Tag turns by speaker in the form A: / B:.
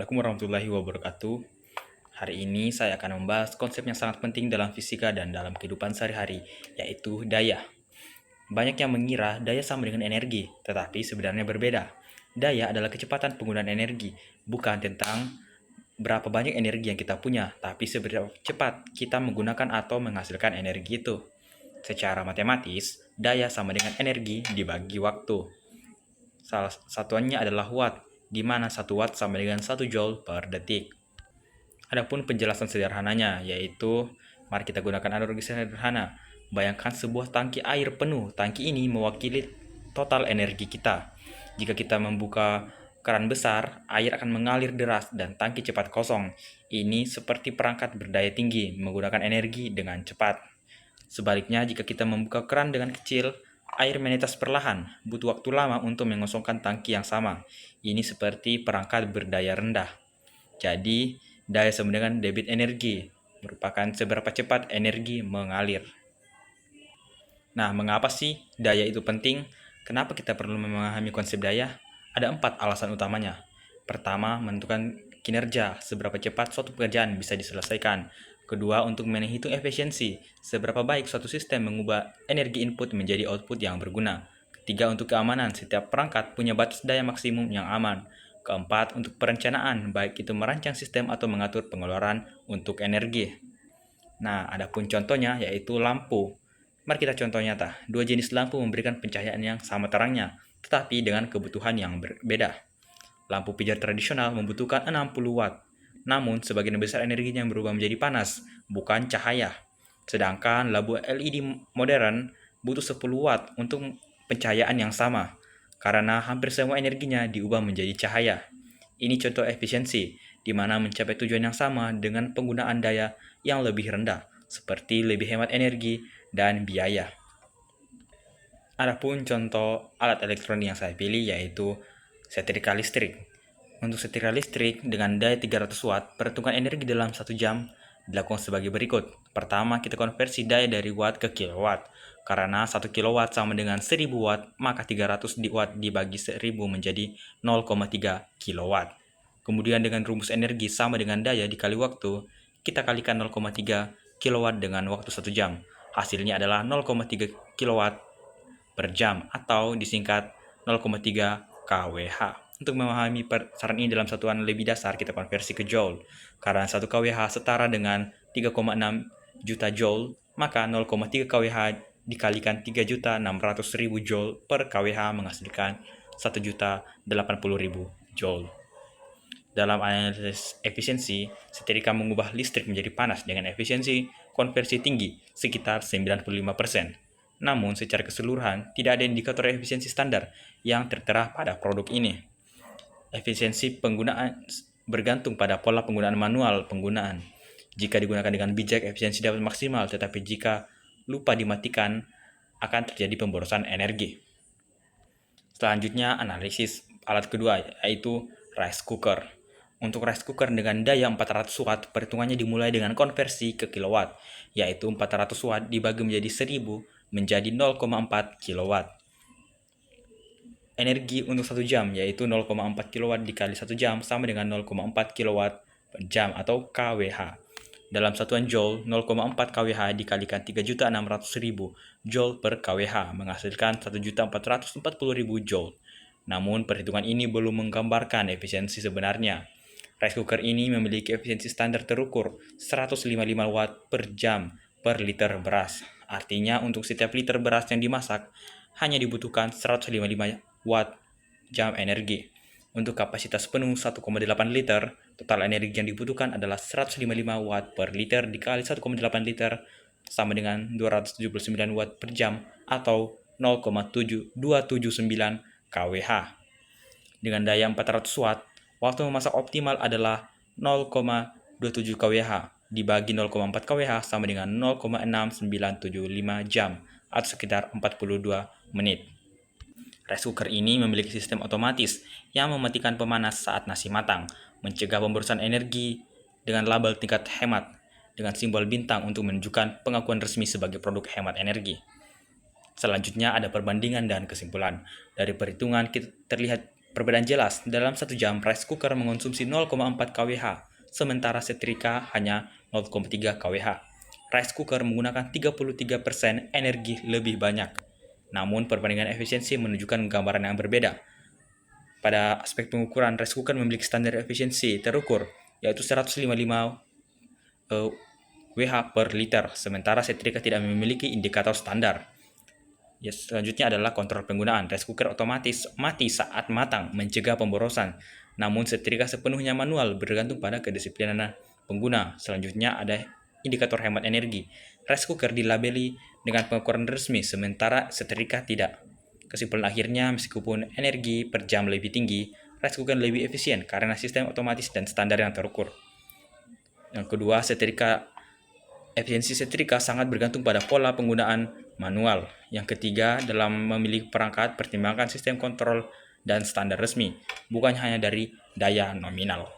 A: Assalamualaikum warahmatullahi wabarakatuh. Hari ini saya akan membahas konsep yang sangat penting dalam fisika dan dalam kehidupan sehari-hari, yaitu daya. Banyak yang mengira daya sama dengan energi, tetapi sebenarnya berbeda. Daya adalah kecepatan penggunaan energi, bukan tentang berapa banyak energi yang kita punya, tapi seberapa cepat kita menggunakan atau menghasilkan energi itu. Secara matematis, daya sama dengan energi dibagi waktu. Salah satuannya adalah watt, di mana 1 watt sama dengan 1 joule per detik. Adapun penjelasan sederhananya, yaitu mari kita gunakan analogi sederhana. Bayangkan sebuah tangki air penuh. Tangki ini mewakili total energi kita. Jika kita membuka keran besar, air akan mengalir deras dan tangki cepat kosong. Ini seperti perangkat berdaya tinggi, menggunakan energi dengan cepat. Sebaliknya, jika kita membuka keran dengan kecil, air menetes perlahan, butuh waktu lama untuk mengosongkan tangki yang sama. Ini seperti perangkat berdaya rendah. Jadi, daya sama dengan debit energi, merupakan seberapa cepat energi mengalir. Nah, mengapa sih daya itu penting? Kenapa kita perlu memahami konsep daya? Ada 4 alasan utamanya. Pertama, menentukan kinerja, seberapa cepat suatu pekerjaan bisa diselesaikan. Kedua, untuk menghitung efisiensi, seberapa baik suatu sistem mengubah energi input menjadi output yang berguna. Ketiga, untuk keamanan, setiap perangkat punya batas daya maksimum yang aman. Keempat, untuk perencanaan, baik itu merancang sistem atau mengatur pengeluaran untuk energi. Nah, adapun contohnya yaitu lampu. Mari kita contoh nyata. Dua jenis lampu memberikan pencahayaan yang sama terangnya, tetapi dengan kebutuhan yang berbeda. Lampu pijar tradisional membutuhkan 60 watt, namun sebagian besar energinya berubah menjadi panas, bukan cahaya. Sedangkan lampu LED modern butuh 10 watt untuk pencahayaan yang sama, karena hampir semua energinya diubah menjadi cahaya. Ini contoh efisiensi, di mana mencapai tujuan yang sama dengan penggunaan daya yang lebih rendah, seperti lebih hemat energi dan biaya. Adapun contoh alat elektronik yang saya pilih yaitu setrika listrik. Untuk setrika listrik dengan daya 300 watt, perhitungan energi dalam 1 jam dilakukan sebagai berikut. Pertama, kita konversi daya dari watt ke kilowatt. Karena 1 kilowatt sama dengan 1000 watt, maka 300 watt dibagi 1000 menjadi 0,3 kilowatt. Kemudian dengan rumus energi sama dengan daya dikali waktu, kita kalikan 0,3 kilowatt dengan waktu 1 jam. Hasilnya adalah 0,3 kilowatt per jam atau disingkat 0,3 kWh. Untuk memahami persaran ini dalam satuan lebih dasar, kita konversi ke joule. Karena 1 kWh setara dengan 3,6 juta joule, maka 0,3 kWh dikalikan 3.600.000 joule per kWh menghasilkan 1.080.000 joule. Dalam analisis efisiensi, setrika mengubah listrik menjadi panas dengan efisiensi konversi tinggi, sekitar 95%. Namun, secara keseluruhan, tidak ada indikator efisiensi standar yang tertera pada produk ini. Efisiensi penggunaan bergantung pada pola penggunaan manual penggunaan. Jika digunakan dengan bijak, efisiensi dapat maksimal, tetapi jika lupa dimatikan, akan terjadi pemborosan energi. Selanjutnya, analisis alat kedua, yaitu rice cooker. Untuk rice cooker dengan daya 400 watt, perhitungannya dimulai dengan konversi ke kilowatt, yaitu 400 watt dibagi menjadi 1000 menjadi 0,4 kilowatt. Energi untuk 1 jam, yaitu 0,4 kilowatt dikali 1 jam sama dengan 0,4 kilowatt per jam atau kWh. Dalam satuan joule, 0,4 kWh dikalikan 3.600.000 joule per kWh menghasilkan 1.440.000 joule. Namun, perhitungan ini belum menggambarkan efisiensi sebenarnya. Rice cooker ini memiliki efisiensi standar terukur 155 watt per jam per liter beras. Artinya untuk setiap liter beras yang dimasak hanya dibutuhkan 155 watt jam energi. Untuk kapasitas penuh 1,8 liter, total energi yang dibutuhkan adalah 155 watt per liter dikali 1,8 liter sama dengan 279 watt per jam atau 0,7279 kWh. Dengan daya 400 watt, waktu memasak optimal adalah 0,27 kWh dibagi 0,4 kWh sama dengan 0,6975 jam atau sekitar 42 menit. Rice cooker ini memiliki sistem otomatis yang mematikan pemanas saat nasi matang, mencegah pemborosan energi dengan label tingkat hemat, dengan simbol bintang untuk menunjukkan pengakuan resmi sebagai produk hemat energi. Selanjutnya ada perbandingan dan kesimpulan. Dari perhitungan kita terlihat Perbedaan jelas, dalam 1 jam rice cooker mengonsumsi 0,4 kWh, sementara setrika hanya 0,3 kWh. Rice cooker menggunakan 33% energi lebih banyak. Namun perbandingan efisiensi menunjukkan gambaran yang berbeda. Pada aspek pengukuran, rice cooker memiliki standar efisiensi terukur, yaitu 155 Wh per liter, sementara setrika tidak memiliki indikator standar. Selanjutnya adalah kontrol penggunaan. Rice cooker otomatis mati saat matang, mencegah pemborosan. Namun setrika sepenuhnya manual, bergantung pada kedisiplinan pengguna. Selanjutnya ada indikator hemat energi. Rice cooker dilabeli dengan pengukuran resmi, sementara setrika tidak. Kesimpulan akhirnya, meskipun energi per jam lebih tinggi, rice cooker lebih efisien karena sistem otomatis dan standar yang terukur. Yang kedua, efisiensi setrika sangat bergantung pada pola penggunaan manual. Yang ketiga, dalam memilih perangkat, pertimbangkan sistem kontrol dan standar resmi, bukan hanya dari daya nominal.